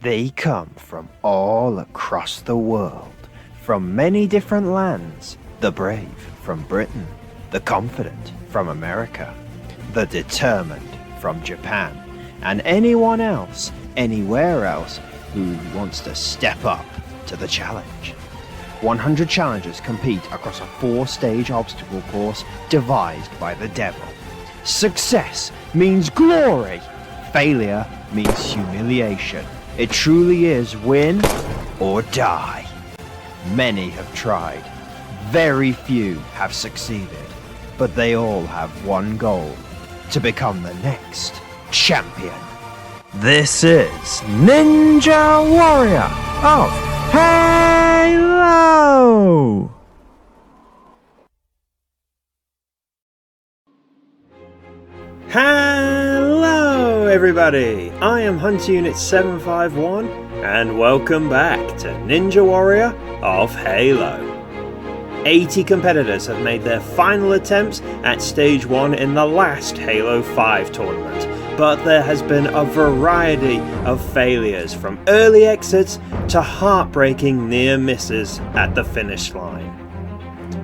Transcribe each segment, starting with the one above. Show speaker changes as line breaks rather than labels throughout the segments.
They come from all across the world, from many different lands. The brave from Britain, the confident from America, the determined from Japan, and anyone else, anywhere else, who wants to step up to the challenge. 100 challengers compete across a 4-stage obstacle course devised by the devil. Success means glory. Failure means humiliation. It truly is win or die. Many have tried. Very few have succeeded. But they all have one goal: to become the next champion. This is Ninja Warrior of Halo! Hello everybody, I am Hunter Unit 751 and welcome back to Ninja Warrior of Halo. 80 competitors have made their final attempts at Stage 1 in the last Halo 5 tournament, but there has been a variety of failures, from early exits to heartbreaking near misses at the finish line.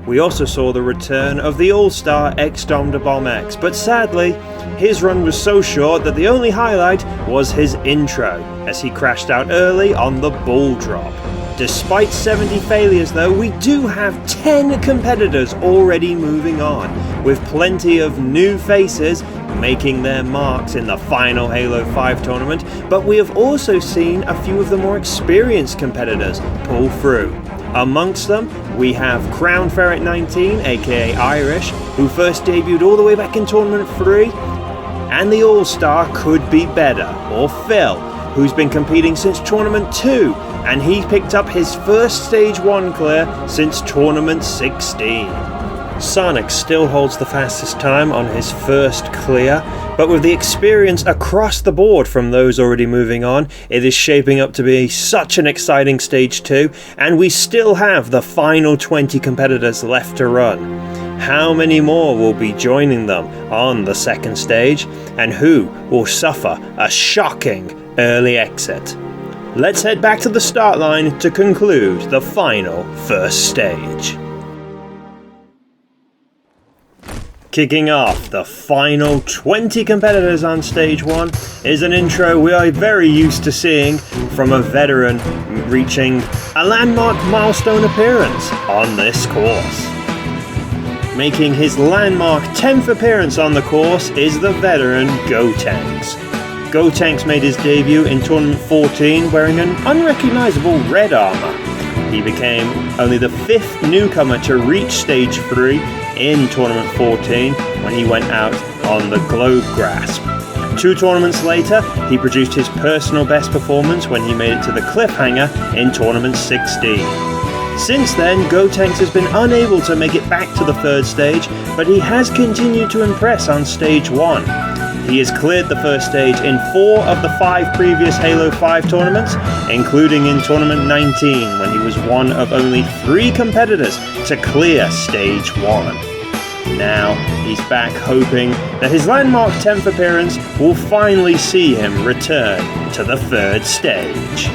We also saw the return of the all-star X-Dom de Bomb X, but sadly, his run was so short that the only highlight was his intro, as he crashed out early on the ball drop. Despite 70 failures though, we do have 10 competitors already moving on, with plenty of new faces making their marks in the final Halo 5 tournament, but we have also seen a few of the more experienced competitors pull through. Amongst them, we have Crown Ferret 19, aka Irish, who first debuted all the way back in Tournament 3, and the All-Star Could Be Better, or Phil, who's been competing since Tournament 2, and he picked up his first Stage 1 clear since Tournament 16. Sonic still holds the fastest time on his first clear, but with the experience across the board from those already moving on, it is shaping up to be such an exciting Stage 2, and we still have the final 20 competitors left to run. How many more will be joining them on the second stage, and who will suffer a shocking early exit? Let's head back to the start line to conclude the final first stage. Kicking off the final 20 competitors on Stage 1 is an intro we are very used to seeing from a veteran reaching a landmark milestone appearance on this course. Making his landmark 10th appearance on the course is the veteran Gotenks. Gotenks made his debut in Tournament 14 wearing an unrecognizable red armor. He became only the 5th newcomer to reach Stage 3 in Tournament 14 when he went out on the Globe Grasp. 2 tournaments later, he produced his personal best performance when he made it to the Cliffhanger in Tournament 16. Since then, Gotenks has been unable to make it back to the 3rd stage, but he has continued to impress on Stage 1. He has cleared the first stage in 4 of the 5 previous Halo 5 tournaments, including in Tournament 19 when he was one of only 3 competitors to clear Stage 1. Now, he's back hoping that his landmark 10th appearance will finally see him return to the 3rd stage.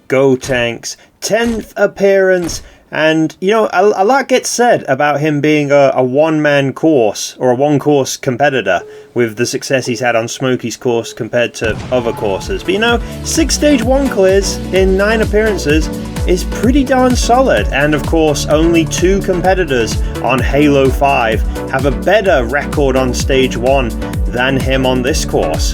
Gotenks' 10th appearance, and you know, a lot gets said about him being a one-man course or a one-course competitor with the success he's had on Smokey's course compared to other courses. But you know, 6 Stage 1 clears in 9 appearances is pretty darn solid, and of course only 2 competitors on Halo 5 have a better record on Stage 1 than him on this course.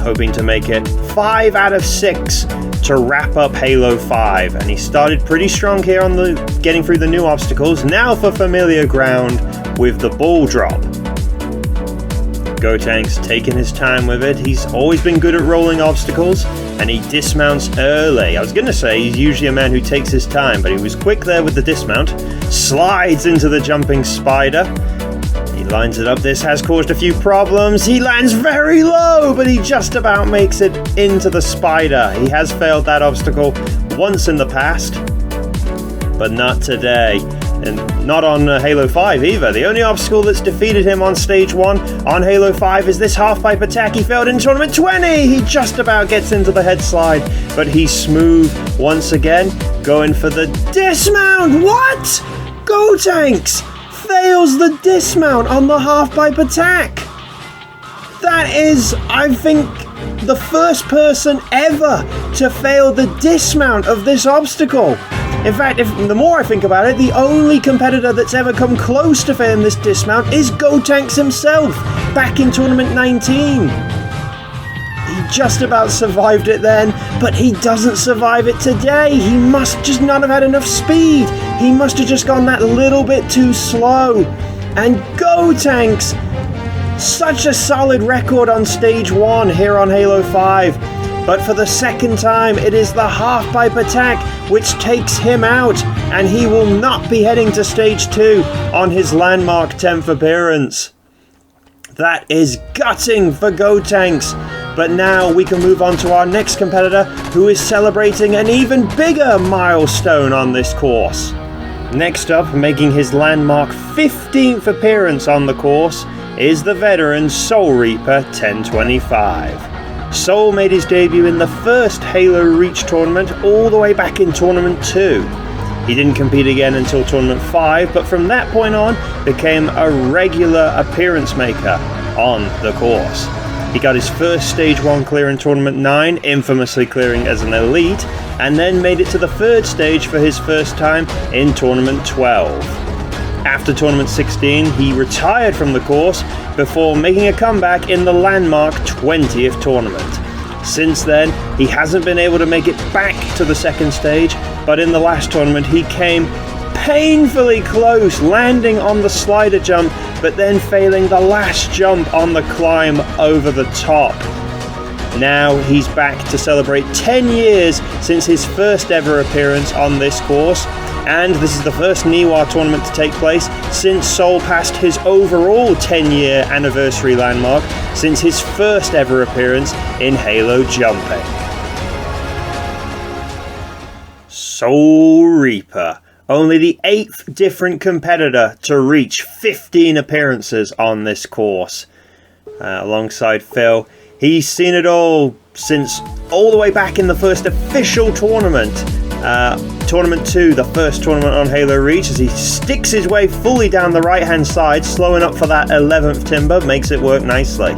Hoping to make it 5 out of 6 to wrap up Halo 5, and he started pretty strong here on the getting through the new obstacles. Now for familiar ground with the ball drop. Gotenks taking his time with it. He's always been good at rolling obstacles, and he dismounts early. I was going to say he's usually a man who takes his time, but he was quick there with the dismount. Slides into the jumping spider. He lines it up. This has caused a few problems. He lands very low, but he just about makes it into the spider. He has failed that obstacle once in the past, but not today. and not on Halo 5 either. The only obstacle that's defeated him on Stage 1 on Halo 5 is this half-pipe attack he failed in Tournament 20! He just about gets into the head slide, but he's smooth once again, going for the dismount! What?! Gotenks fails the dismount on the half-pipe attack! That is, I think, the first person ever to fail the dismount of this obstacle. In fact, the more I think about it, the only competitor that's ever come close to failing this dismount is Gotenks himself, back in Tournament 19. He just about survived it then, but he doesn't survive it today. He must just not have had enough speed. He must have just gone that little bit too slow. And Gotenks, such a solid record on Stage 1 here on Halo 5. But for the second time, it is the half-pipe attack which takes him out, and he will not be heading to Stage 2 on his landmark 10th appearance. That is gutting for Gotenks, but now we can move on to our next competitor, who is celebrating an even bigger milestone on this course. Next up, making his landmark 15th appearance on the course, is the veteran Soul Reaper 1025. Soul made his debut in the first Halo Reach tournament all the way back in Tournament 2. He didn't compete again until Tournament 5, but from that point on became a regular appearance maker on the course. He got his first Stage 1 clear in Tournament 9, infamously clearing as an elite, and then made it to the third stage for his first time in Tournament 12. After Tournament 16, he retired from the course before making a comeback in the landmark 20th tournament. Since then, he hasn't been able to make it back to the second stage, but in the last tournament he came painfully close, landing on the slider jump, but then failing the last jump on the climb over the top. Now he's back to celebrate 10 years since his first ever appearance on this course, and this is the first NWOH tournament to take place since Soul passed his overall 10-year anniversary landmark since his first ever appearance in Halo Jumping. Soul Reaper, only the 8th different competitor to reach 15 appearances on this course. Alongside Phil, he's seen it all since all the way back in the first official tournament. Tournament 2, the first tournament on Halo Reach, as he sticks his way fully down the right hand side, slowing up for that 11th timber, makes it work nicely.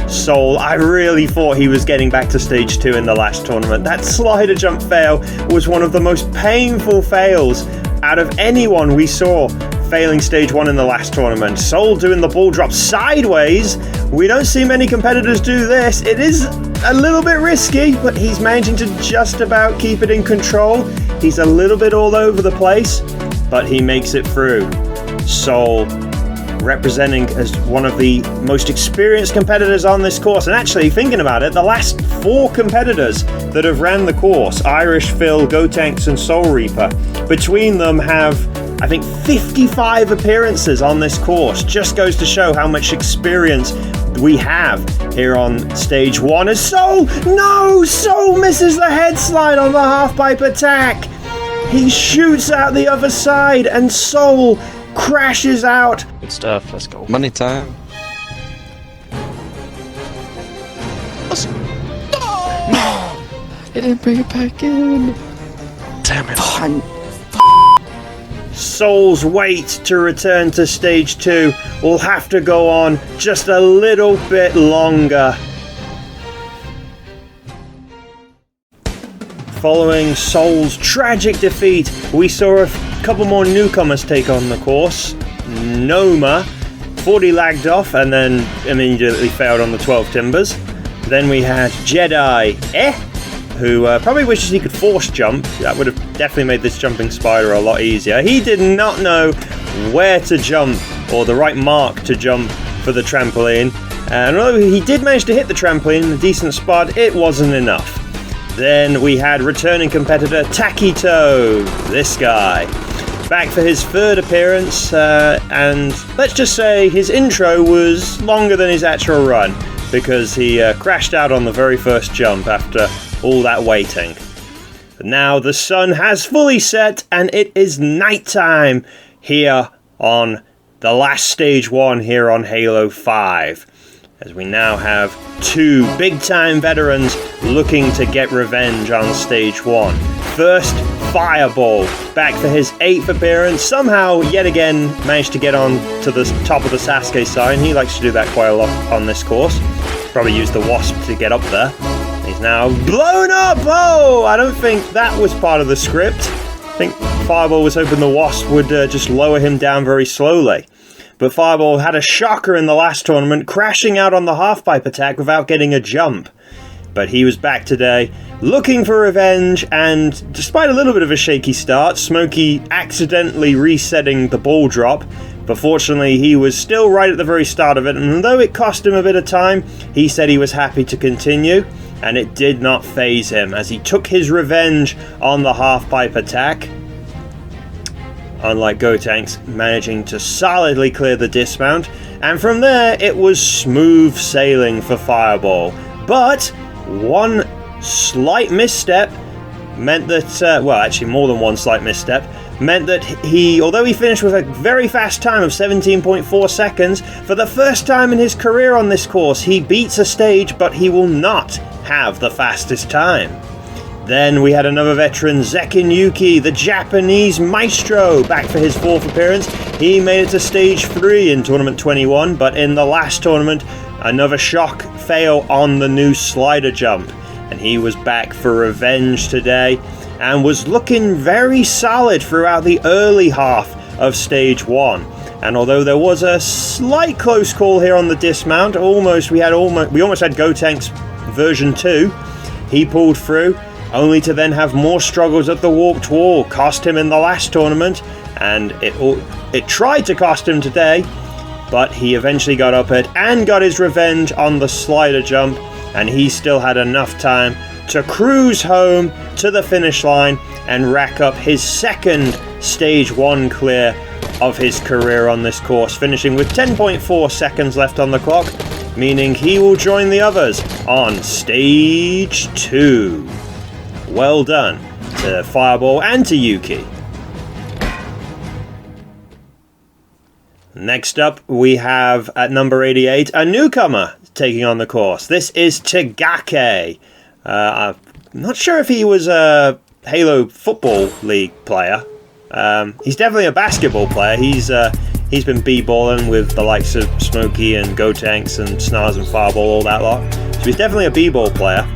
Soul, I really thought he was getting back to Stage 2 in the last tournament. That slider jump fail was one of the most painful fails out of anyone we saw failing Stage 1 in the last tournament. Soul doing the ball drop sideways. We don't see many competitors do this. It is a little bit risky, but he's managing to just about keep it in control. He's a little bit all over the place, but he makes it through. Soul, representing as one of the most experienced competitors on this course, and actually thinking about it, the last 4 competitors that have ran the course, Irish, Phil, Gotenks and Soul Reaper, between them have, I think, 55 appearances on this course. Just goes to show how much experience we have here on Stage 1. As Soul misses the head slide on the half-pipe attack. He shoots out the other side and Soul crashes out.
Good stuff, let's go.
Money time.
No! It didn't bring it back in. Damn it.
Soul's wait to return to Stage 2 will have to go on just a little bit longer. Following Soul's tragic defeat, we saw a couple more newcomers take on the course. Noma, 40 lagged off and then immediately failed on the 12 timbers. Then we had Jedi, who probably wishes he could force jump. That would have definitely made this jumping spider a lot easier. He did not know where to jump or the right mark to jump for the trampoline. And although he did manage to hit the trampoline in a decent spot, it wasn't enough. Then we had returning competitor Takito, this guy, back for his third appearance, and let's just say his intro was longer than his actual run, because he crashed out on the very first jump after all that waiting. But now the sun has fully set and it is nighttime here on the last stage 1 here on Halo 5. As we now have 2 big-time veterans looking to get revenge on stage 1. First, Fireball, back for his 8th appearance. Somehow, yet again, managed to get on to the top of the Sasuke sign. He likes to do that quite a lot on this course. Probably used the Wasp to get up there. He's now blown up! Oh, I don't think that was part of the script. I think Fireball was hoping the Wasp would just lower him down very slowly. But Fireball had a shocker in the last tournament, crashing out on the half-pipe attack without getting a jump. But he was back today, looking for revenge, and despite a little bit of a shaky start, Smokey accidentally resetting the ball drop, but fortunately he was still right at the very start of it, and though it cost him a bit of time, he said he was happy to continue, and it did not faze him, as he took his revenge on the half-pipe attack. Unlike Gotenks, managing to solidly clear the dismount, and from there it was smooth sailing for Fireball. But one slight misstep meant that, well, actually more than one slight misstep, meant that although he finished with a very fast time of 17.4 seconds, for the first time in his career on this course, he beats a stage, but he will not have the fastest time. Then we had another veteran, Zekin Yuki, the Japanese maestro, back for his 4th appearance. He made it to stage 3 in Tournament 21, but in the last tournament, another shock fail on the new slider jump. And he was back for revenge today, and was looking very solid throughout the early half of stage 1. And although there was a slight close call here on the dismount, we almost had Gotenks version 2, he pulled through, only to then have more struggles at the warped wall, cost him in the last tournament, and it tried to cost him today, but he eventually got up it and got his revenge on the slider jump, and he still had enough time to cruise home to the finish line and rack up his 2nd stage 1 clear of his career on this course, finishing with 10.4 seconds left on the clock, meaning he will join the others on stage 2. Well done to Fireball and to Yuki. Next up, we have at number 88 a newcomer taking on the course. This is Tagake. I'm not sure if he was a Halo Football League player. He's definitely a basketball player. He's been b-balling with the likes of Smokey and Gotenks and Snars and Fireball, all that lot. So he's definitely a b-ball player.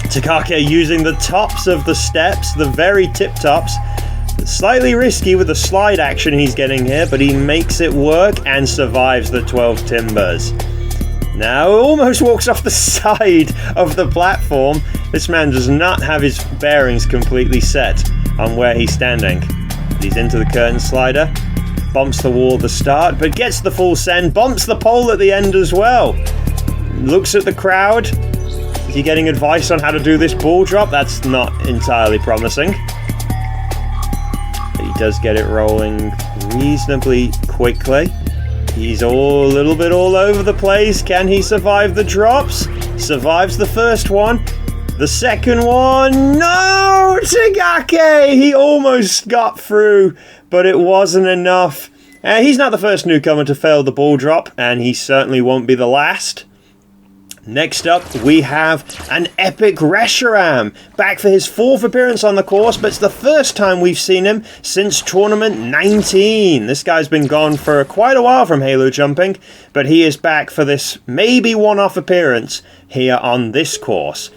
Tagake using the tops of the steps, the very tip tops. Slightly risky with the slide action he's getting here, but he makes it work and survives the 12 timbers. Now almost walks off the side of the platform. This man does not have his bearings completely set on where he's standing. He's into the curtain slider, bumps the wall at the start, but gets the full send, bumps the pole at the end as well. Looks at the crowd. Is he getting advice on how to do this ball drop? That's not entirely promising. But he does get it rolling reasonably quickly. He's a little bit all over the place. Can he survive the drops? Survives the first one. The second one, no! Tagake! He almost got through, but it wasn't enough. He's not the first newcomer to fail the ball drop, and he certainly won't be the last. Next up, we have an epic Reshiram, back for his 4th appearance on the course, but it's the first time we've seen him since Tournament 19. This guy's been gone for quite a while from Halo jumping, but he is back for this maybe one-off appearance here on this course.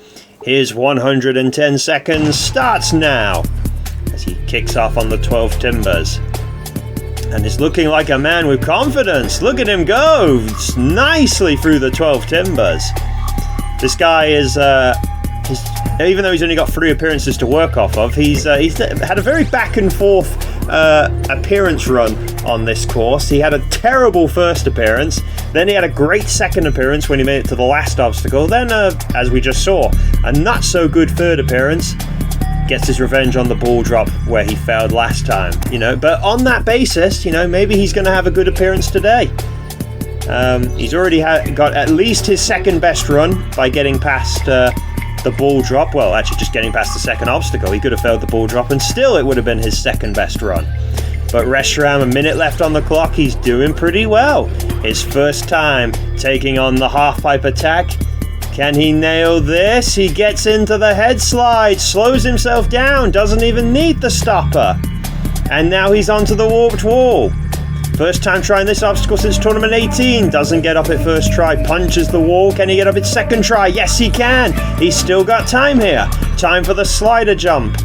His 110 seconds starts now, as he kicks off on the 12 timbers. And is looking like a man with confidence. Look at him go nicely through the 12 timbers. This guy is, even though he's only got 3 appearances to work off of, he's had a very back and forth appearance run on this course. He had a terrible first appearance, then he had a great second appearance when he made it to the last obstacle, then, as we just saw, a not so good third appearance. Gets his revenge on the ball drop where he failed last time, but on that basis, maybe he's going to have a good appearance today. He's already got at least his second best run by getting past the ball drop. Well, actually just getting past the second obstacle. He could have failed the ball drop and still it would have been his second best run. But Reshiram, a minute left on the clock, he's doing pretty well. His first time taking on the half-pipe attack. Can he nail this? He gets into the head slide, slows himself down, doesn't even need the stopper. And now he's onto the warped wall. First time trying this obstacle since tournament 18. Doesn't get up at first try. Punches the wall. Can he get up at second try? Yes, he can. He's still got time here. Time for the slider jump.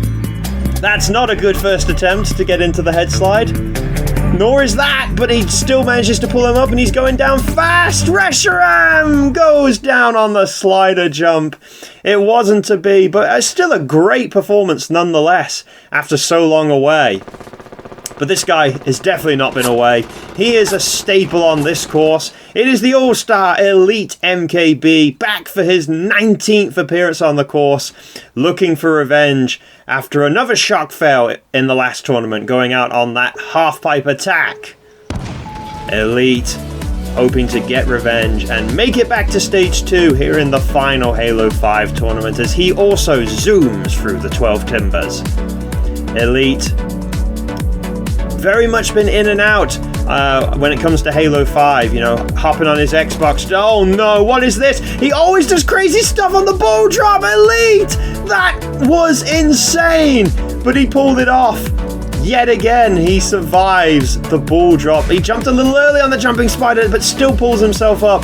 That's not a good first attempt to get into the head slide. Nor is that, but he still manages to pull him up and he's going down fast. Reshiram goes down on the slider jump. It wasn't to be, but still a great performance nonetheless after so long away. But this guy has definitely not been away. He is a staple on this course. It is the All-Star Elite MKB, back for his 19th appearance on the course, looking for revenge after another shock fail in the last tournament, going out on that half-pipe attack. Elite, hoping to get revenge and make it back to stage 2 here in the final Halo 5 tournament, as he also zooms through the 12 timbers. Elite, very much been in and out when it comes to Halo 5, you know, hopping on his Xbox. Oh no, what is this? He always does crazy stuff on the ball drop. Elite! That was insane! But he pulled it off. Yet again, he survives the ball drop. He jumped a little early on the jumping spider, but still pulls himself up.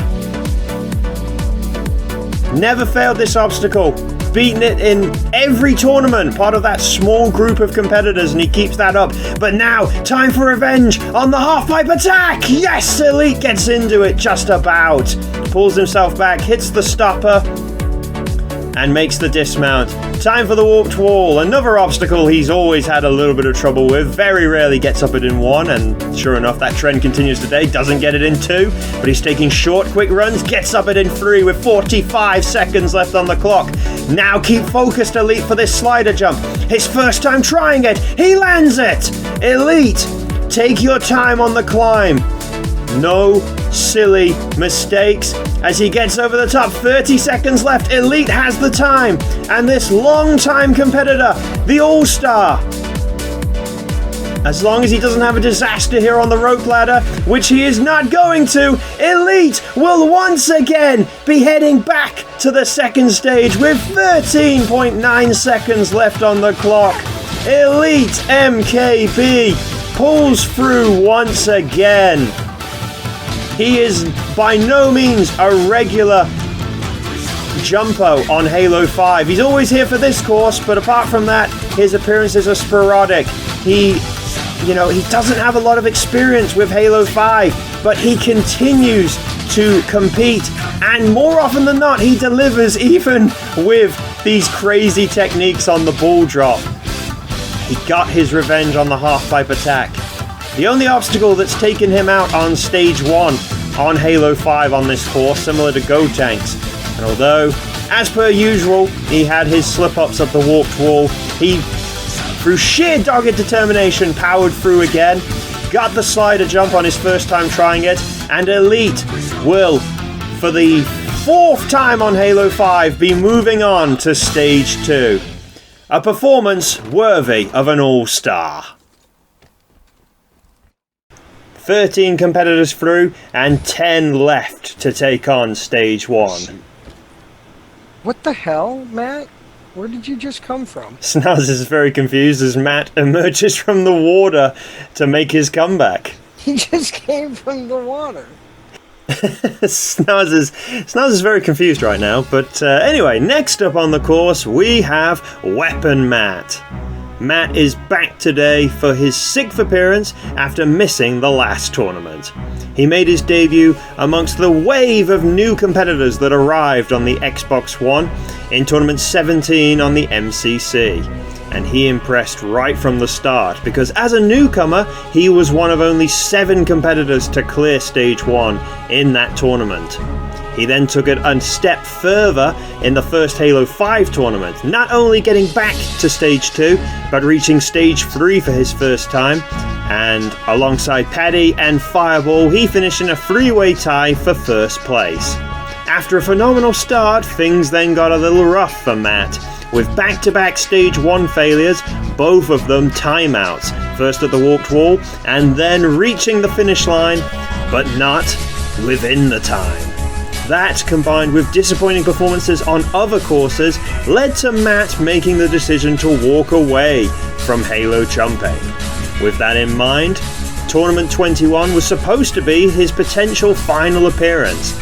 Never failed this obstacle. Beaten it in every tournament, part of that small group of competitors, and he keeps that up. But now, time for revenge on the half-pipe attack! Yes, Elite gets into it just about. Pulls himself back, hits the stopper, and makes the dismount. Time for the warped wall, another obstacle he's always had a little bit of trouble with. Very rarely gets up it in 1, and sure enough, that trend continues today. Doesn't get it in 2, but he's taking short, quick runs, gets up it in 3 with 45 seconds left on the clock. Now keep focused, Elite, for this slider jump. His first time trying it, he lands it! Elite, take your time on the climb. No silly mistakes. As he gets over the top, 30 seconds left. Elite has the time. And this long-time competitor, the All-Star, as long as he doesn't have a disaster here on the rope ladder, which he is not going to, Elite will once again be heading back to the second stage with 13.9 seconds left on the clock. Elite MKB pulls through once again. He is by no means a regular jumpo on Halo 5. He's always here for this course, but apart from that, his appearances are sporadic. He doesn't have a lot of experience with Halo 5, but he continues to compete, and more often than not, he delivers even with these crazy techniques on the ball drop. He got his revenge on the half-pipe attack. The only obstacle that's taken him out on stage 1 on Halo 5 on this course, similar to Go Tanks. And although, as per usual, he had his slip-ups at the warped wall, he, through sheer dogged determination, powered through again, got the slider jump on his first time trying it, and Elite will, for the 4th time on Halo 5, be moving on to stage 2. A performance worthy of an all-star. 13 competitors through and 10 left to take on stage 1.
What the hell, Matt? Where did you just come from?
Snaz is very confused as Matt emerges from the water to make his comeback.
He just came from the water.
Snaz is very confused right now, but anyway, next up on the course we have Weapon Matt. Matt is back today for his 6th appearance after missing the last tournament. He made his debut amongst the wave of new competitors that arrived on the Xbox One in Tournament 17 on the MCC. And he impressed right from the start, because as a newcomer, he was one of only 7 competitors to clear Stage 1 in that tournament. He then took it a step further in the first Halo 5 tournament, not only getting back to Stage 2, but reaching Stage 3 for his first time, and alongside Paddy and Fireball, he finished in a 3-way tie for first place. After a phenomenal start, things then got a little rough for Matt, with back-to-back Stage 1 failures, both of them timeouts, first at the warped wall, and then reaching the finish line, but not within the time. That, combined with disappointing performances on other courses, led to Matt making the decision to walk away from Halo jumping. With that in mind, Tournament 21 was supposed to be his potential final appearance,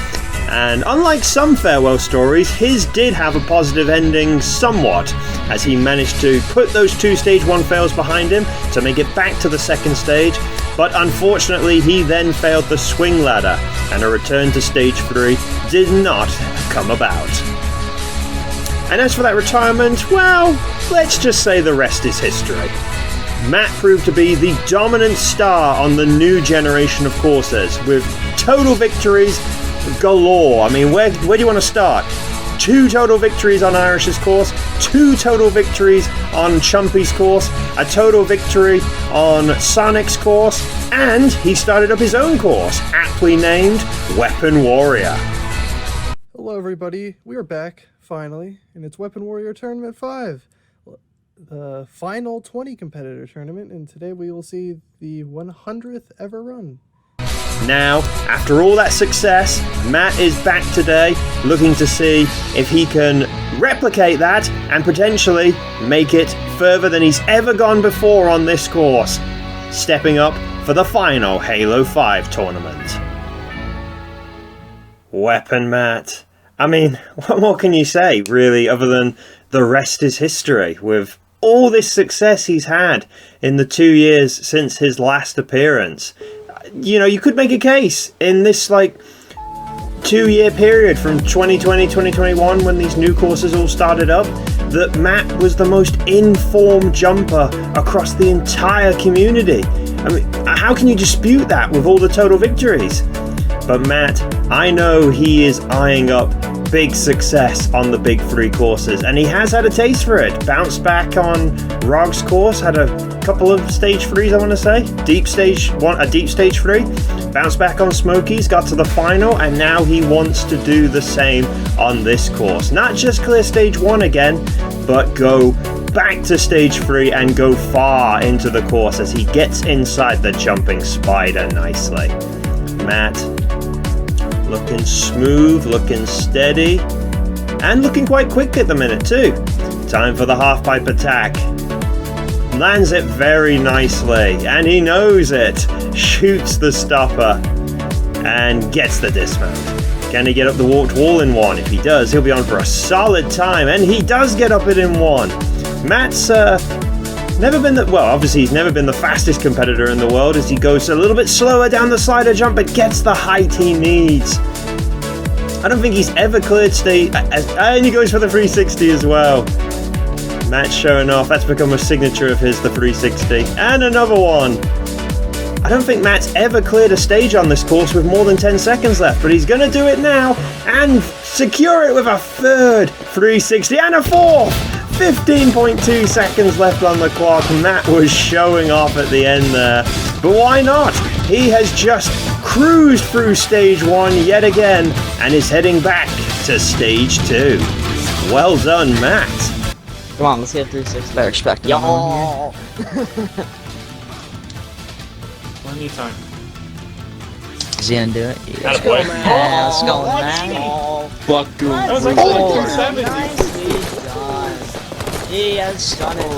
and unlike some farewell stories, his did have a positive ending somewhat, as he managed to put those 2 Stage 1 fails behind him to make it back to the second stage, but unfortunately he then failed the swing ladder, and a return to Stage 3 did not come about. And as for that retirement, well, let's just say the rest is history. Matt proved to be the dominant star on the new generation of courses, with total victories galore. I mean, where do you want to start? 2 total victories on Irish's course, 2 total victories on Chumpy's course, a total victory on Sonic's course, and he started up his own course, aptly named Weapon Warrior.
Hello everybody, we are back, finally, and it's Weapon Warrior Tournament 5. The final 20 competitor tournament, and today we will see the 100th ever run.
Now, after all that success, Matt is back today looking to see if he can replicate that and potentially make it further than he's ever gone before on this course, stepping up for the final Halo 5 tournament. Weapon Matt. I mean, what more can you say, really, other than the rest is history, with all this success he's had in the 2 years since his last appearance. You know, you could make a case in this, 2-year period from 2020, 2021, when these new courses all started up, that Matt was the most informed jumper across the entire community. I mean, how can you dispute that with all the total victories? But Matt, I know he is eyeing up big success on the big 3 courses, and he has had a taste for it. Bounced back on Rog's course, had a couple of Stage 3s, I want to say. A deep Stage 3. Bounced back on Smokey's, got to the final, and now he wants to do the same on this course. Not just clear Stage 1 again, but go back to Stage 3 and go far into the course as he gets inside the jumping spider nicely. Matt, looking smooth, looking steady, and looking quite quick at the minute too. Time for the half-pipe attack. Lands it very nicely, and he knows it. Shoots the stopper, and gets the dismount. Can he get up the warped wall in 1? If he does, he'll be on for a solid time, and he does get up it in 1. Matt's never been obviously he's never been the fastest competitor in the world, as he goes a little bit slower down the slider jump, but gets the height he needs. I don't think he's ever cleared stage, and he goes for the 360 as well. Matt's showing off. That's become a signature of his, the 360. And another one. I don't think Matt's ever cleared a stage on this course with more than 10 seconds left, but he's going to do it now and secure it with a 3rd 360 and a 4th. 15.2 seconds left on the clock. Matt was showing off at the end there, but why not? He has just cruised through Stage 1 yet again and is heading back to Stage 2. Well done, Matt.
Come on, let's get 360. Better expect
Yo!
One new time.
Is he gonna do it?
Let's go, man.
Yeah, let's go, man.
Fuck you. That was like
Oh,
270.
nicely done. He has done it.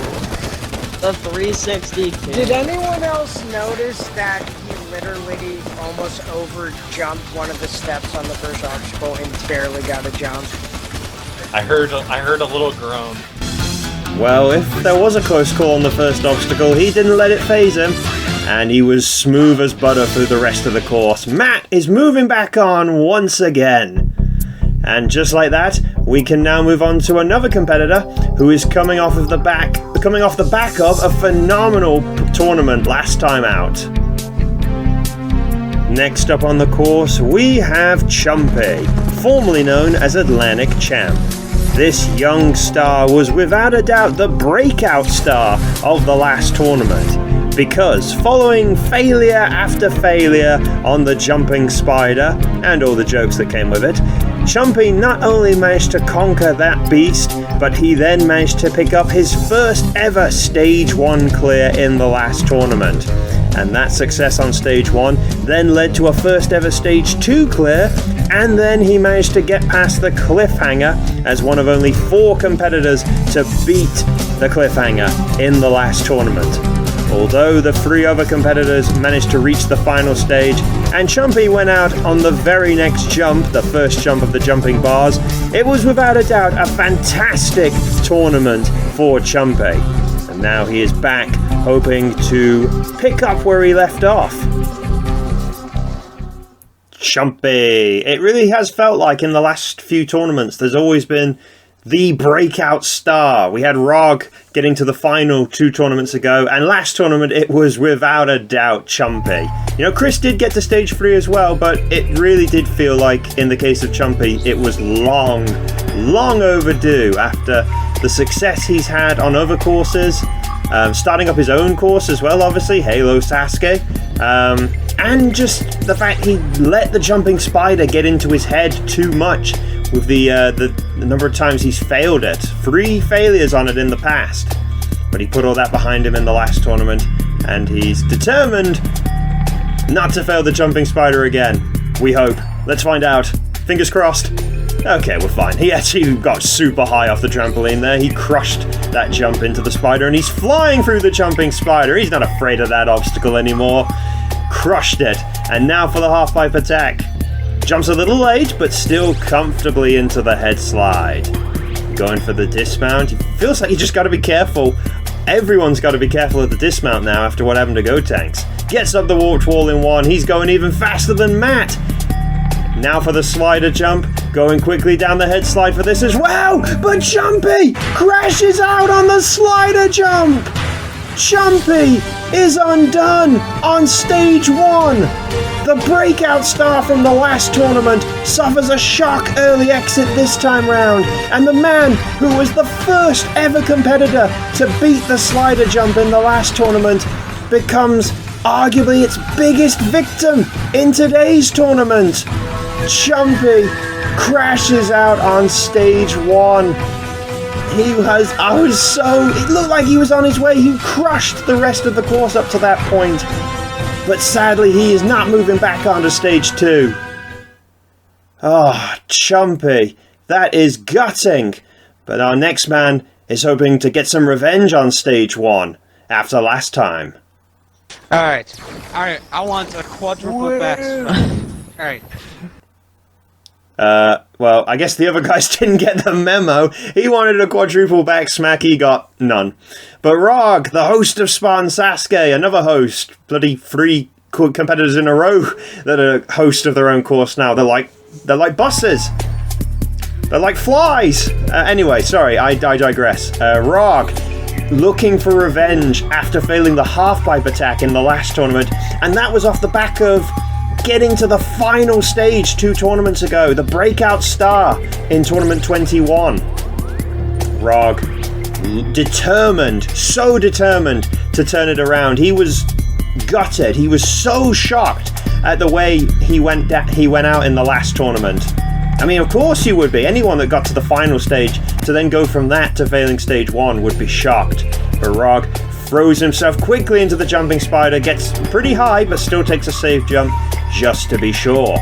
The 360 kid.
Did anyone else notice that he literally almost over-jumped one of the steps on the first obstacle and barely got a jump?
I heard a little groan.
Well, if there was a close call on the first obstacle, he didn't let it faze him, and he was smooth as butter through the rest of the course. Matt is moving back on once again. And just like that, we can now move on to another competitor who is coming off the back of a phenomenal tournament last time out. Next up on the course, we have Chumpy, formerly known as Atlantic Champ. This young star was without a doubt the breakout star of the last tournament, because following failure after failure on the jumping spider, and all the jokes that came with it, Chumpy not only managed to conquer that beast, but he then managed to pick up his first ever Stage 1 clear in the last tournament. And that success on Stage 1 then led to a first ever Stage 2 clear, and then he managed to get past the cliffhanger as one of only 4 competitors to beat the cliffhanger in the last tournament. Although the 3 other competitors managed to reach the final stage, and Chumpy went out on the very next jump, the first jump of the jumping bars, it was without a doubt a fantastic tournament for Chumpy. And now he is back, hoping to pick up where he left off. Chumpy. It really has felt like in the last few tournaments there's always been the breakout star. We had Rog getting to the final 2 tournaments ago, and last tournament it was without a doubt Chumpy. You know, Chris did get to stage 3 as well, but it really did feel like, in the case of Chumpy, it was long overdue after the success he's had on other courses, starting up his own course as well, obviously, Halo Sasuke, and just the fact he let the jumping spider get into his head too much with the number of times he's failed it. 3 failures on it in the past. But he put all that behind him in the last tournament, and he's determined not to fail the jumping spider again. We hope. Let's find out. Fingers crossed. Okay, we're fine. He actually got super high off the trampoline there. He crushed that jump into the spider, and he's flying through the jumping spider. He's not afraid of that obstacle anymore. Crushed it. And now for the half-pipe attack. Jumps a little late, but still comfortably into the head slide. Going for the dismount. It feels like you just got to be careful. Everyone's got to be careful of the dismount now after what happened to Gotenks. Gets up the warped wall in one. He's going even faster than Matt. Now for the slider jump. Going quickly down the head slide for this as well. But Chumpy crashes out on the slider jump. Chumpy is undone on stage 1. The breakout star from the last tournament suffers a shock early exit this time round, and the man who was the first ever competitor to beat the slider jump in the last tournament becomes arguably its biggest victim in today's tournament. Chumpy crashes out on stage 1. It looked like he was on his way. He crushed the rest of the course up to that point. But sadly, he is not moving back onto stage 2. Oh, Chumpy. That is gutting. But our next man is hoping to get some revenge on stage 1 after last time.
Alright, I want a quadruple back. Alright.
Well, I guess the other guys didn't get the memo. He wanted a quadruple back smack, he got none. But Rog, the host of Spartan Sasuke, another host, bloody 3 competitors in a row that are host of their own course now. They're like buses. They're like flies. Anyway, sorry, I digress. Rog, looking for revenge after failing the half-pipe attack in the last tournament, and that was off the back of getting to the final stage 2 tournaments ago, the breakout star in tournament 21. Rog, determined, so determined to turn it around. He was gutted. He was so shocked at the way he went out in the last tournament. I mean, of course you would be. Anyone that got to the final stage to then go from that to failing stage 1 would be shocked. But Rog throws himself quickly into the jumping spider, gets pretty high, but still takes a safe jump just to be sure.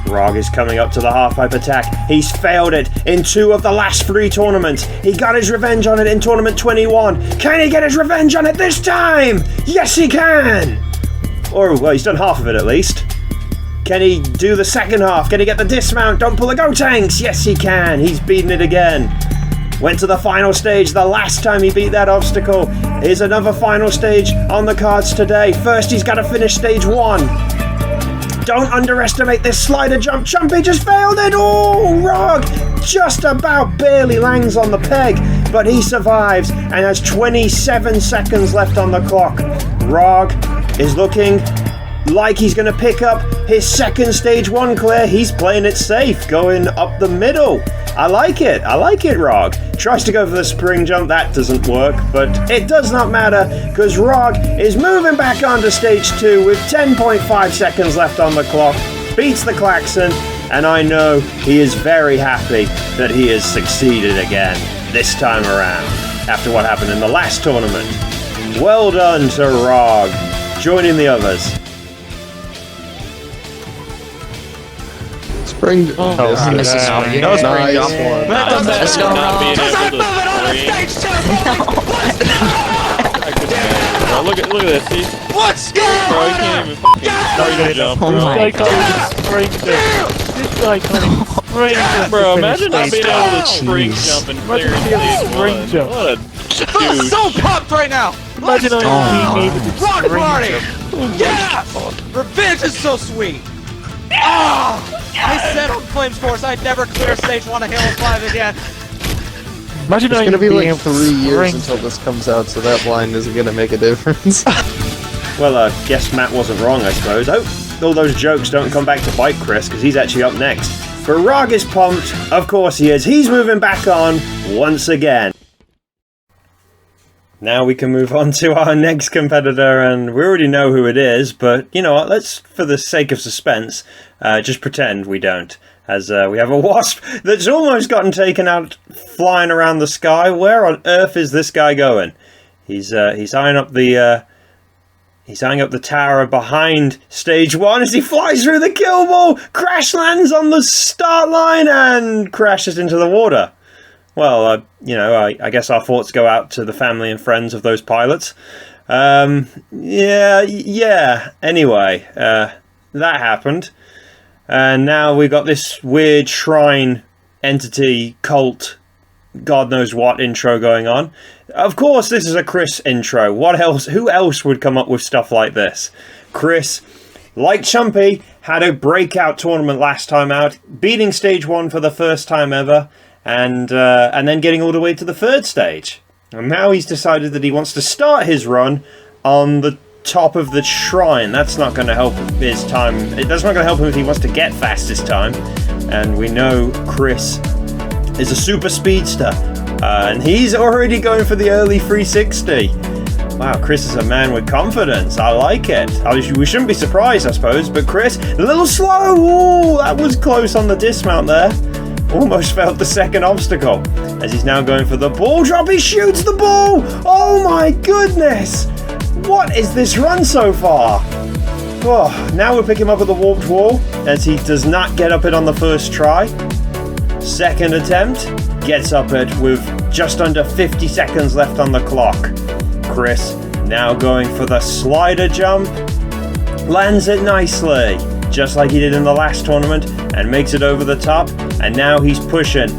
Rog is coming up to the half-pipe attack. He's failed it in 2 of the last 3 tournaments. He got his revenge on it in tournament 21. Can he get his revenge on it this time? Yes, he can! Or, well, he's done half of it at least. Can he do the second half? Can he get the dismount? Don't pull a Gotenks! Yes, he can. He's beaten it again. Went to the final stage the last time he beat that obstacle. Here's another final stage on the cards today. First, he's got to finish stage 1. Don't underestimate this slider jump. Chumpy just failed it. Oh, Rog just about barely lands on the peg, but he survives and has 27 seconds left on the clock. Rog is looking like he's going to pick up his second stage 1 clear. He's playing it safe, going up the middle. I like it, Rog. Tries to go for the spring jump, that doesn't work, but it does not matter, because Rog is moving back onto stage 2 with 10.5 seconds left on the clock, beats the klaxon, and I know he is very happy that he has succeeded again this time around after what happened in the last tournament. Well done to Rog, joining the others.
Spring.
Oh,
this is
spring
nice
jump.
one.
Let's go,
Not being
Rob.
able to Bro, look at this. See?
Let's go!
Bro, he can't even fucking jump,
Oh
bro.
my god.
Bro, imagine not being able to spring
Jeez.
jump and clear stage 1. What a
I'm
douche.
so pumped right now! Let's go! Rock party! Yeah! Revenge is so sweet! Ah! I said on Flames Force I'd never clear stage 1 of Halo 5 again.
It's gonna be like 3 years until this comes out, so that blind isn't gonna make a difference.
Well, guess Matt wasn't wrong, I suppose. Oh, all those jokes don't come back to bite Chris, because he's actually up next. But Rog is pumped. Of course he is. He's moving back on once again. Now we can move on to our next competitor, and we already know who it is, but you know what, let's, for the sake of suspense, just pretend we don't. As we have a wasp that's almost gotten taken out flying around the sky. Where on earth is this guy going? He's eyeing up the tower behind stage 1 as he flies through the kill wall, crash lands on the start line and crashes into the water. Well, you know, I guess our thoughts go out to the family and friends of those pilots. Yeah. Anyway, that happened. And now we got this weird shrine entity cult, God knows what intro going on. Of course, this is a Chris intro. What else? Who else would come up with stuff like this? Chris, like Chumpy, had a breakout tournament last time out, beating stage 1 for the first time ever, and then getting all the way to the 3rd stage. And now he's decided that he wants to start his run on the top of the shrine. That's not going to help his time. That's not going to help him if he wants to get fastest time. And we know Chris is a super speedster, and he's already going for the early 360. Wow, Chris is a man with confidence. I like it. We shouldn't be surprised, I suppose, but Chris, a little slow. Ooh, that was close on the dismount there. Almost failed the second obstacle. As he's now going for the ball drop, he shoots the ball. Oh my goodness. What is this run so far? Oh, now we'll pick him up at the warped wall, as he does not get up it on the first try. Second attempt, gets up it with just under 50 seconds left on the clock. Chris now going for the slider jump, lands it nicely, just like he did in the last tournament, and makes it over the top, and now he's pushing.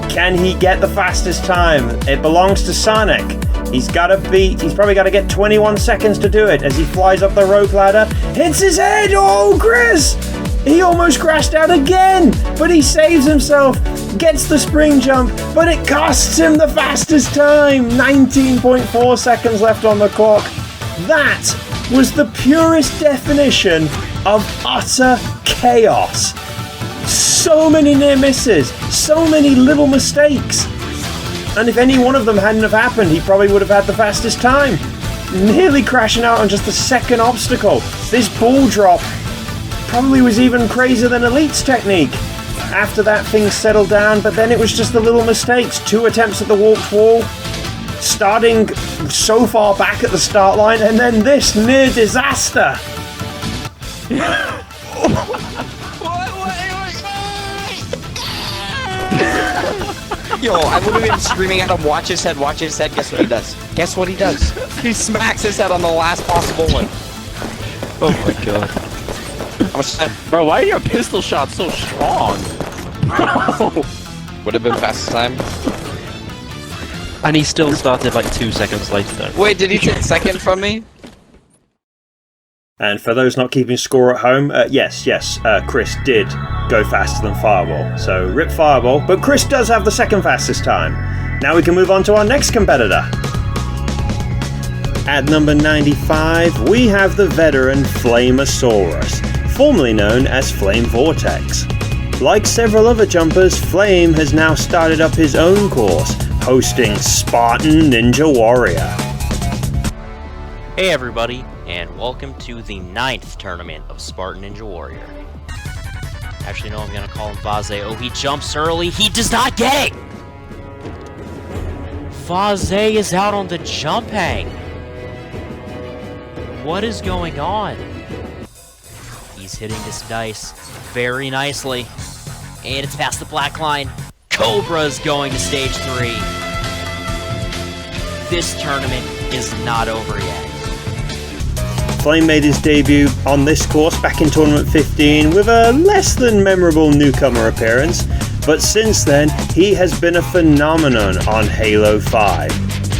Can he get the fastest time? It belongs to Sonic. He's probably got to get 21 seconds to do it as he flies up the rope ladder, hits his head. Oh, Chris! He almost crashed out again, but he saves himself, gets the spring jump, but it costs him the fastest time. 19.4 seconds left on the clock. That was the purest definition of utter chaos. So many near misses, so many little mistakes. And if any one of them hadn't have happened, he probably would have had the fastest time. Nearly crashing out on just the second obstacle. This ball drop probably was even crazier than Elite's technique. After that, things settled down, but then it was just the little mistakes. 2 attempts at the warped wall, starting so far back at the start line, and then this near disaster.
Yo, I would have been screaming at him, watch his head, watch his head. Guess what he does? Guess what he does? He smacks his head on the last possible one.
Oh my god.
How much time?
Bro, why are your pistol shots so strong?
Would have been fastest time.
And he still started like 2 seconds later though.
Wait, did he take second from me?
And for those not keeping score at home, yes, Chris did go faster than Fireball. So rip Fireball, but Chris does have the second fastest time. Now we can move on to our next competitor. At number 95, we have the veteran Flamosaurus, formerly known as Flame Vortex. Like several other jumpers, Flame has now started up his own course, hosting Spartan Ninja Warrior.
Hey everybody, and welcome to the 9th tournament of Spartan Ninja Warrior.
Actually, no, I'm gonna call him Vaze. Oh, he jumps early. He does not get it! Vaze is out on the jump hang. What is going on? He's hitting this dice very nicely. And it's past the black line. Cobra's going to stage 3. This tournament is not over yet.
Flame made his debut on this course back in Tournament 15 with a less than memorable newcomer appearance, but since then he has been a phenomenon on Halo 5.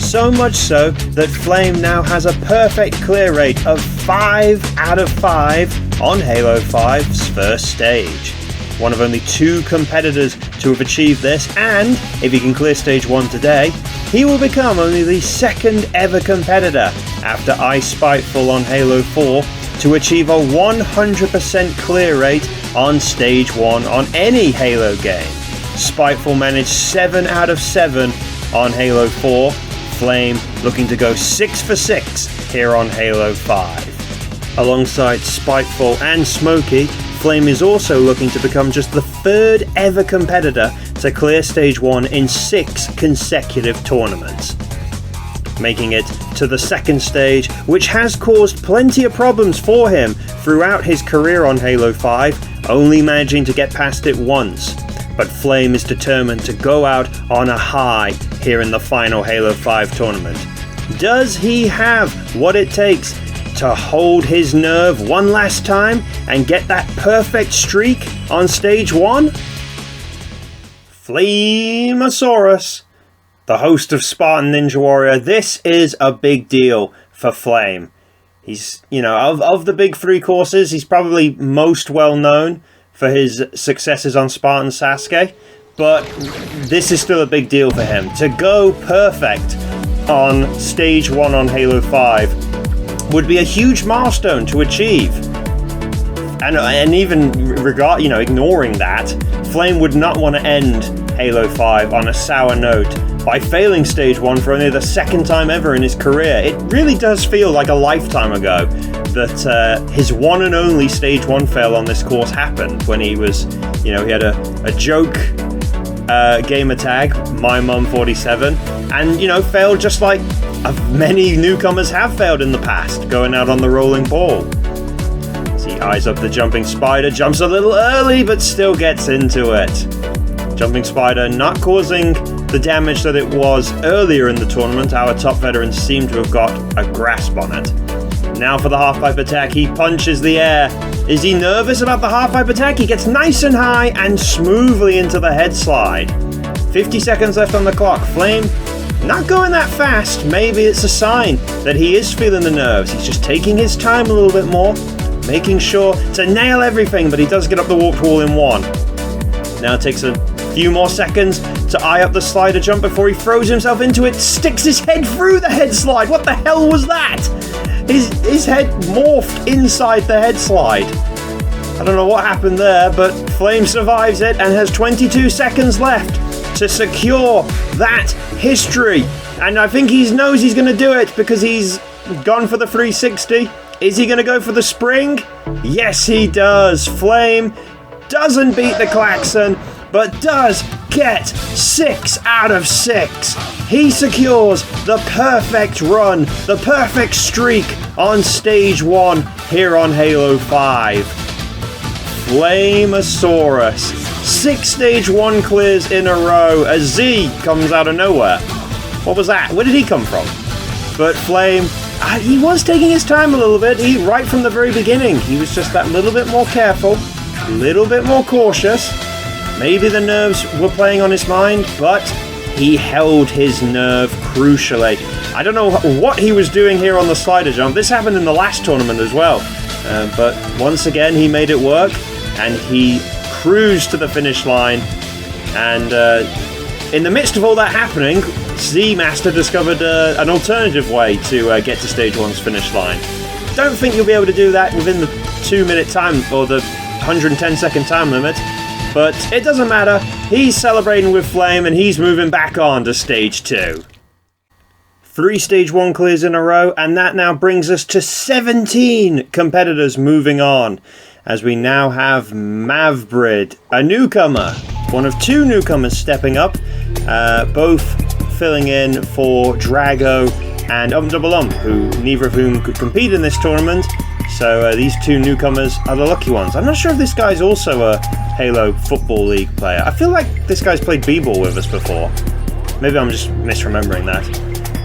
So much so that Flame now has a perfect clear rate of 5 out of 5 on Halo 5's first stage. One of only 2 competitors to have achieved this, and if he can clear stage 1 today, he will become only the 2nd ever competitor after Ice Spiteful on Halo 4 to achieve a 100% clear rate on stage 1 on any Halo game. Spiteful managed 7 out of 7 on Halo 4, Flame looking to go 6 for 6 here on Halo 5. Alongside Spiteful and Smokey, Flame is also looking to become just the 3rd ever competitor to clear stage 1 in 6 consecutive tournaments, making it to the 2nd stage, which has caused plenty of problems for him throughout his career on Halo 5, only managing to get past it once. But Flame is determined to go out on a high here in the final Halo 5 tournament. Does he have what it takes to hold his nerve one last time and get that perfect streak on stage 1? Flameosaurus, the host of Spartan Ninja Warrior, this is a big deal for Flame. He's, of the big 3 courses, he's probably most well known for his successes on Spartan Sasuke, but this is still a big deal for him. To go perfect on stage 1 on Halo 5 would be a huge milestone to achieve. And even ignoring that, Flame would not want to end Halo 5 on a sour note by failing stage 1 for only the 2nd time ever in his career. It really does feel like a lifetime ago that his one and only stage 1 fail on this course happened when he was, he had a joke gamer tag, MyMum47, and, failed just like many newcomers have failed in the past, going out on the rolling ball. As he eyes up the jumping spider, jumps a little early, but still gets into it. Jumping spider not causing the damage that it was earlier in the tournament. Our top veterans seem to have got a grasp on it. Now for the half-pipe attack, he punches the air. Is he nervous about the half-pipe attack? He gets nice and high and smoothly into the head slide. 50 seconds left on the clock. Flame not going that fast. Maybe it's a sign that he is feeling the nerves. He's just taking his time a little bit more, making sure to nail everything, but he does get up the warped wall in 1. Now it takes a few more seconds to eye up the slider jump before he throws himself into it, sticks his head through the head slide. What the hell was that? His head morphed inside the head slide. I don't know what happened there, but Flame survives it and has 22 seconds left to secure that history. And I think he knows he's going to do it because he's gone for the 360. Is he going to go for the spring? Yes, he does. Flame doesn't beat the klaxon, but does get 6 out of 6. He secures the perfect run, the perfect streak on stage 1 here on Halo 5. Flameosaurus. 6 stage 1 clears in a row as Z comes out of nowhere. What was that? Where did he come from? But Flame, he was taking his time a little bit. Right from the very beginning, he was just that little bit more careful, a little bit more cautious. Maybe the nerves were playing on his mind, but he held his nerve crucially. I don't know what he was doing here on the slider jump. This happened in the last tournament as well. But once again, he made it work, and he cruised to the finish line. And in the midst of all that happening, Z-Master discovered an alternative way to get to stage 1's finish line. Don't think you'll be able to do that within the 2-minute time, or the 110-second time limit. But it doesn't matter, he's celebrating with Flame and he's moving back on to stage 2. 3 stage 1 clears in a row, and that now brings us to 17 competitors moving on. as we now have Mavbrid, a newcomer. One of two newcomers stepping up, both filling in for Drago and who neither of whom could compete in this tournament. So these two newcomers are the lucky ones. I'm not sure if this guy's also a Halo Football League player. I feel like this guy's played b-ball with us before. Maybe I'm just misremembering that.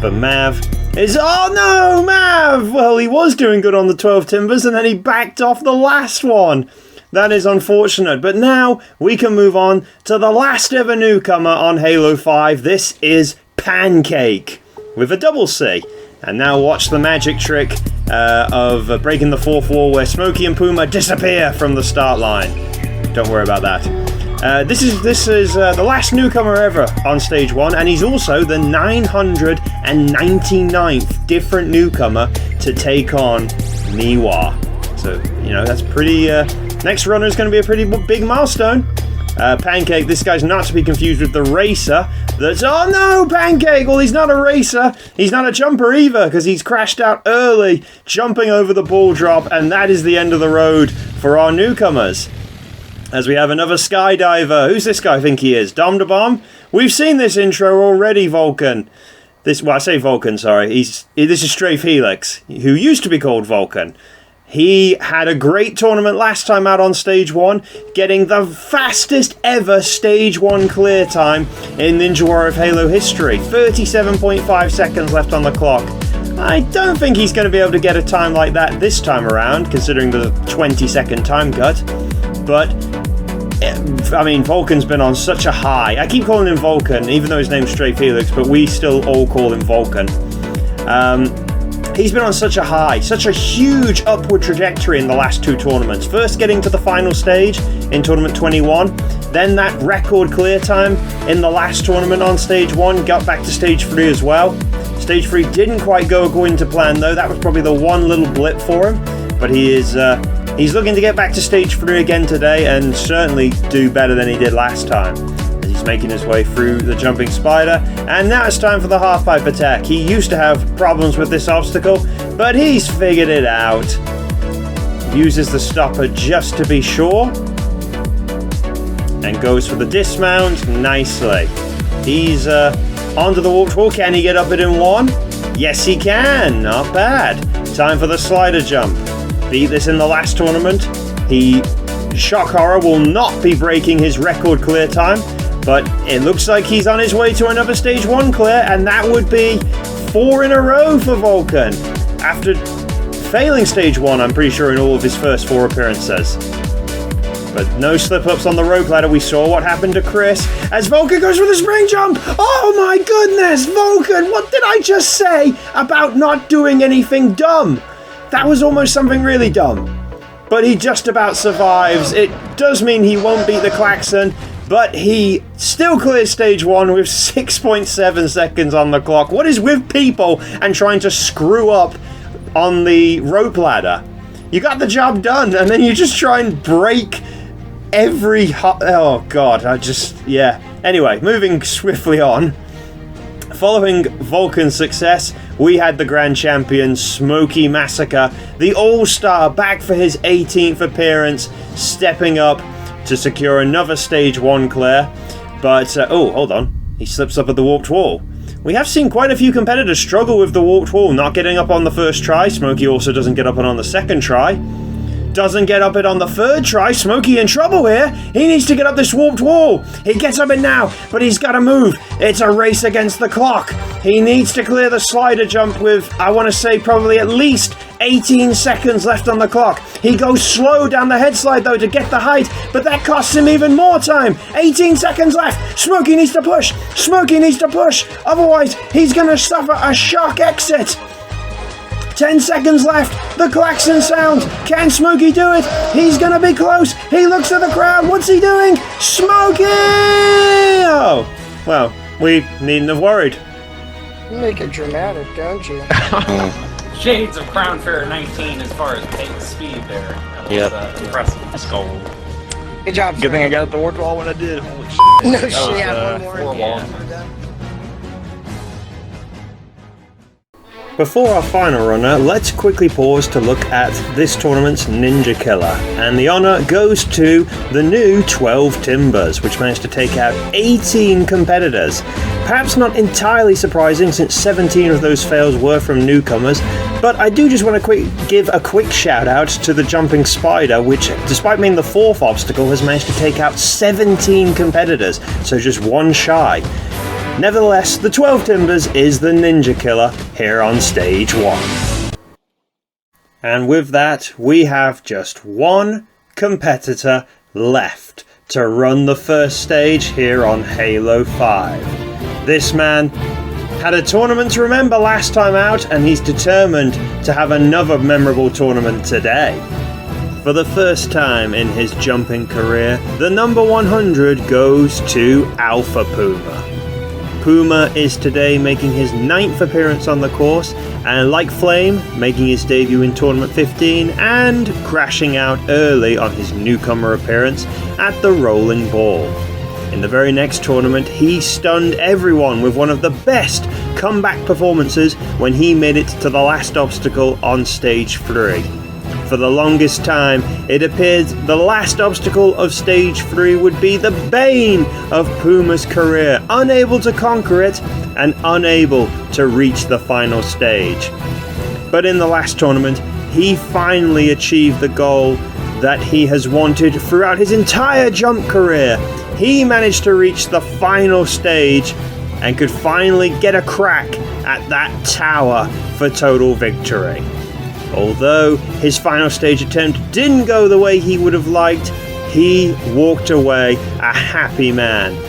But Mav is... Oh no, Mav! Well, he was doing good on the 12 Timbers and then he backed off the last one. That is unfortunate. But now we can move on to the last ever newcomer on Halo 5. This is Pancake with a double C. And now watch the magic trick of breaking the fourth wall where Smokey and Puma disappear from the start line. Don't worry about that. This is the last newcomer ever on Stage 1, and he's also the 999th different newcomer to take on Miwa. So, you know, that's pretty... next runner is going to be a pretty big milestone. Pancake, this guy's not to be confused with the racer. That's... Oh no, Pancake! Well, he's not a racer. He's not a jumper either, because he's crashed out early, jumping over the ball drop, and that is the end of the road for our newcomers. As we have another skydiver. Who's this guy think he is? Dom da Bomb? We've seen this intro already, Vulcan. Well, I say Vulcan, sorry. This is Strafe Helix, who used to be called Vulcan. He had a great tournament last time out on Stage 1, getting the fastest ever Stage 1 clear time in Ninja Warrior of Halo history. 37.5 seconds left on the clock. I don't think he's going to be able to get a time like that this time around, considering the 20-second time cut. But, I mean, Vulcan's been on such a high. I keep calling him Vulcan, even though his name's Strafe Helix, but we still all call him Vulcan. He's been on such a high, such a huge upward trajectory in the last two tournaments. First getting to the final stage in Tournament 21, then that record clear time in the last tournament on Stage 1, got back to Stage 3 as well. Stage 3 didn't quite go according to plan though, that was probably the one little blip for him, but he's looking to get back to Stage 3 again today and certainly do better than he did last time. He's making his way through the jumping spider, and now it's time for the half-pipe attack. He used to have problems with this obstacle, but he's figured it out. Uses the stopper just to be sure, and goes for the dismount nicely. He's onto the warped wall. Can he get up it in one? Yes, he can. Not bad. Time for the slider jump. Beat this in the last tournament. Shock Horror will not be breaking his record clear time, but it looks like he's on his way to another Stage 1 clear, and that would be 4 in a row for Vulcan. After failing Stage 1, I'm pretty sure, in all of his first 4 appearances. But no slip-ups on the rope ladder. We saw what happened to Chris as Vulcan goes for the spring jump. Oh my goodness, Vulcan, what did I just say about not doing anything dumb? That was almost something really dumb. But he just about survives. It does mean he won't beat the klaxon, but he still clears Stage 1 with 6.7 seconds on the clock. What is with people and trying to screw up on the rope ladder? You got the job done, and then you just try and break every... Oh, God, yeah. Anyway, moving swiftly on. Following Vulcan's success, we had the Grand Champion, Smokey Massacre, the All-Star, back for his 18th appearance, stepping up to secure another Stage 1 clear. But, oh, hold on. He slips up at the warped wall. We have seen quite a few competitors struggle with the warped wall, not getting up on the first try. Smokey also doesn't get up on the second try. Doesn't get up it on the third try. Smokey in trouble here. He needs to get up this warped wall. He gets up it now, but he's got to move. It's a race against the clock. He needs to clear the slider jump with, I want to say, probably at least 18 seconds left on the clock. He goes slow down the head slide, though, to get the height, but that costs him even more time. 18 seconds left. Smokey needs to push. Smokey needs to push. Otherwise, he's going to suffer a shock exit. 10 seconds left. The klaxon sounds. Can Smokey do it? He's going to be close. He looks at the crowd. What's he doing? Smokey! Oh, well, we needn't have worried.
You make it dramatic, don't you?
Shades of Crown Fair 19 as far as pace speed there. That was impressive. Let's go.
Good job.
Good thing I got the warped wall when I did. Holy shit.
No
That
shit,
was,
one more.
4 wall.
Before our final runner, let's quickly pause to look at this tournament's Ninja Killer, and the honour goes to the new 12 Timbers, which managed to take out 18 competitors. Perhaps not entirely surprising since 17 of those fails were from newcomers, but I do just want to give a quick shout out to the Jumping Spider, which, despite being the 4th obstacle, has managed to take out 17 competitors, so just one shy. Nevertheless, the 12 Timbers is the Ninja Killer here on stage 1. And with that, we have just one competitor left to run the first stage here on Halo 5. This man had a tournament to remember last time out, and he's determined to have another memorable tournament today. For the first time in his jumping career, the number 100 goes to Alpha Puma. Puma is today making his 9th appearance on the course, and like Flame, making his debut in Tournament 15 and crashing out early on his newcomer appearance at the Rolling Ball. In the very next tournament, he stunned everyone with one of the best comeback performances when he made it to the last obstacle on stage 3. For the longest time, it appeared the last obstacle of stage 3 would be the bane of Puma's career, unable to conquer it and unable to reach the final stage. But in the last tournament, he finally achieved the goal that he has wanted throughout his entire jump career. He managed to reach the final stage and could finally get a crack at that tower for total victory. Although his final stage attempt didn't go the way he would have liked, he walked away a happy man.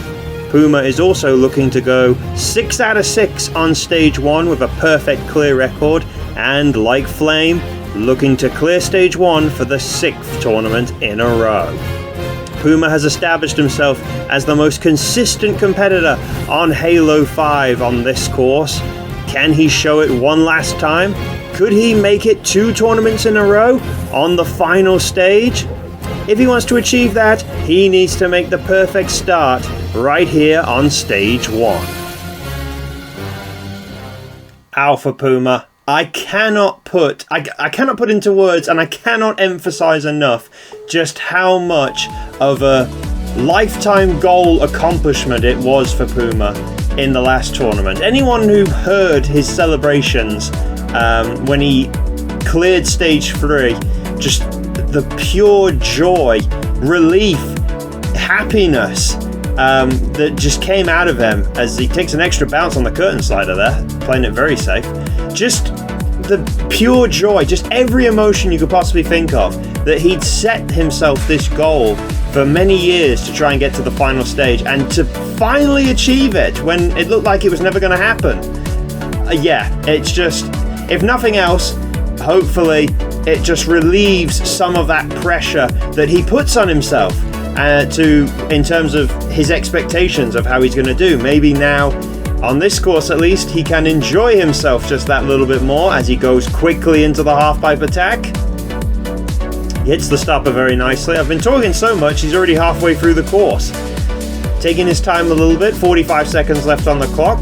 Puma is also looking to go 6 out of 6 on stage 1 with a perfect clear record, and like Flame, looking to clear stage 1 for the 6th tournament in a row. Puma has established himself as the most consistent competitor on Halo 5 on this course. Can he show it one last time? Could he make it 2 tournaments in a row on the final stage? If he wants to achieve that, he needs to make the perfect start right here on stage 1. Alpha Puma, I cannot put into words, and I cannot emphasize enough just how much of a lifetime goal accomplishment it was for Puma in the last tournament. Anyone who heard his celebrations when he cleared stage 3, just the pure joy, relief, happiness that just came out of him as he takes an extra bounce on the curtain slider there, playing it very safe. Just the pure joy, just every emotion you could possibly think of, that he'd set himself this goal for many years to try and get to the final stage, and to finally achieve it when it looked like it was never going to happen. It's just, if nothing else, hopefully it just relieves some of that pressure that he puts on himself in terms of his expectations of how he's going to do. Maybe now, on this course at least, he can enjoy himself just that little bit more as he goes quickly into the half-pipe attack. He hits the stopper very nicely. I've been talking so much, he's already halfway through the course. Taking his time a little bit, 45 seconds left on the clock.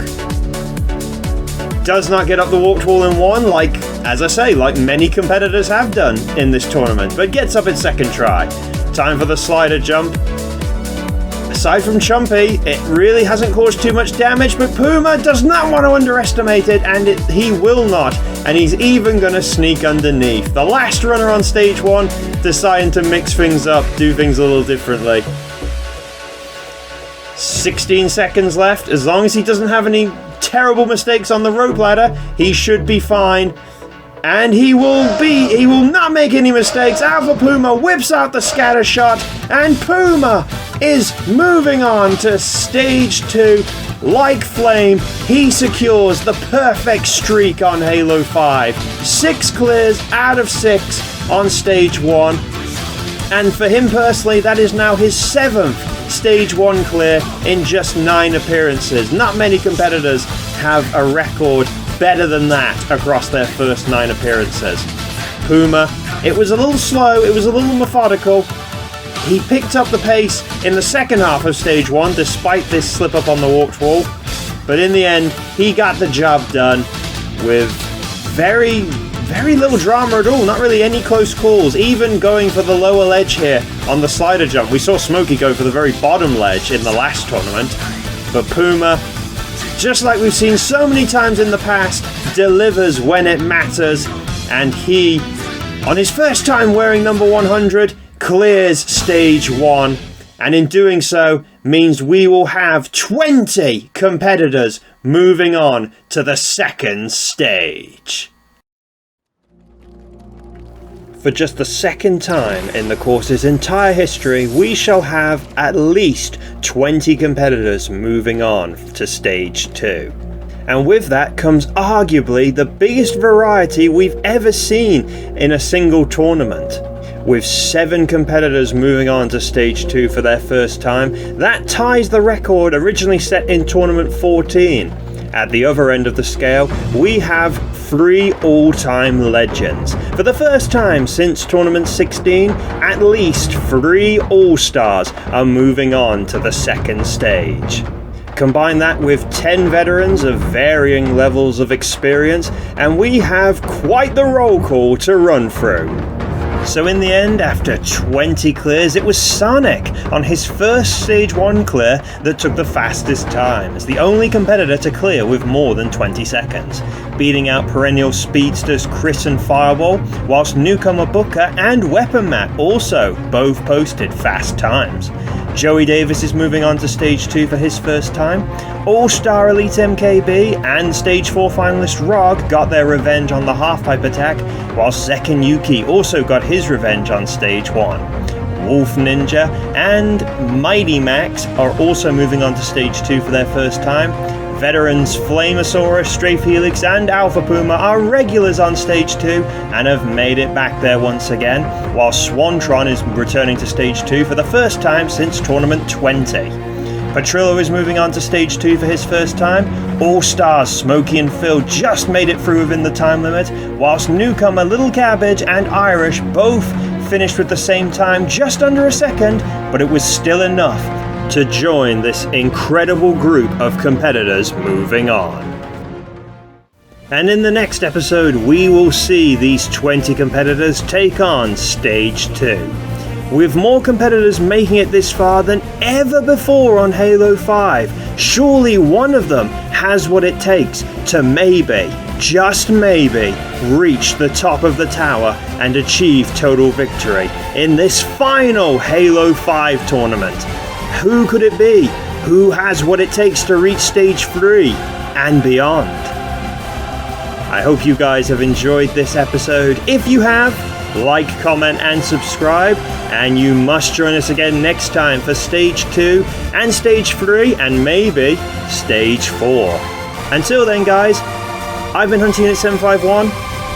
Does not get up the warped wall in one, like many competitors have done in this tournament, but gets up its second try. Time for the slider jump. Aside from Chumpy, it really hasn't caused too much damage, but Puma does not want to underestimate it, and he will not, and he's even going to sneak underneath. The last runner on stage 1 deciding to mix things up, do things a little differently. 16 seconds left. As long as he doesn't have any terrible mistakes on the rope ladder, he should be fine. And he will not make any mistakes. Alpha Puma whips out the scatter shot, and Puma is moving on to stage 2. Like Flame, he secures the perfect streak on Halo 5. 6 clears out of 6 on stage 1. And for him personally, that is now his 7th stage 1 clear in just 9 appearances. Not many competitors have a record better than that across their first 9 appearances. Puma, it was a little slow, it was a little methodical. He picked up the pace in the second half of stage 1 despite this slip up on the warped wall, but in the end he got the job done with very little drama at all, not really any close calls, even going for the lower ledge here on the slider jump. We saw Smokey go for the very bottom ledge in the last tournament, but Puma, just like we've seen so many times in the past, delivers when it matters, and he, on his first time wearing number 100, clears stage 1, and in doing so means we will have 20 competitors moving on to the second stage. For just the second time in the course's entire history, we shall have at least 20 competitors moving on to stage 2. And with that comes arguably the biggest variety we've ever seen in a single tournament. With 7 competitors moving on to stage 2 for their first time, that ties the record originally set in tournament 14. At the other end of the scale, we have 3 all-time legends. For the first time since tournament 16, at least 3 all-stars are moving on to the second stage. Combine that with 10 veterans of varying levels of experience, and we have quite the roll call to run through. So in the end, after 20 clears, it was Sonic on his first stage 1 clear that took the fastest time, as the only competitor to clear with more than 20 seconds, beating out perennial speedsters Chris and Fireball, whilst newcomer Booker and Weapon Matt also both posted fast times. Joey Davis is moving on to stage 2 for his first time. All-Star Elite MKB and stage 4 finalist Rog got their revenge on the half-pipe attack, while Zek and Yuki also got his revenge on stage 1. Wolf Ninja and Mighty Max are also moving on to stage 2 for their first time. Veterans Flamosaurus, Strafe Helix and Alpha Puma are regulars on stage 2 and have made it back there once again, while Swantron is returning to stage 2 for the first time since tournament 20. Petrillo is moving on to stage 2 for his first time. All-Stars Smokey and Phil just made it through within the time limit, whilst newcomer Little Cabbage and Irish both finished with the same time, just under a second, but it was still enough to join this incredible group of competitors moving on. And in the next episode, we will see these 20 competitors take on stage 2. With more competitors making it this far than ever before on Halo 5, surely one of them has what it takes to maybe, just maybe, reach the top of the tower and achieve total victory in this final Halo 5 tournament. Who could it be? Who has what it takes to reach stage 3 and beyond? I hope you guys have enjoyed this episode. If you have, like, comment and subscribe, and you must join us again next time for stage 2 and stage 3 and maybe stage 4. Until then guys, I've been Hunting Unit 751.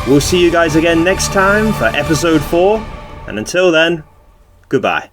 We'll see you guys again next time for episode 4, and until then, goodbye.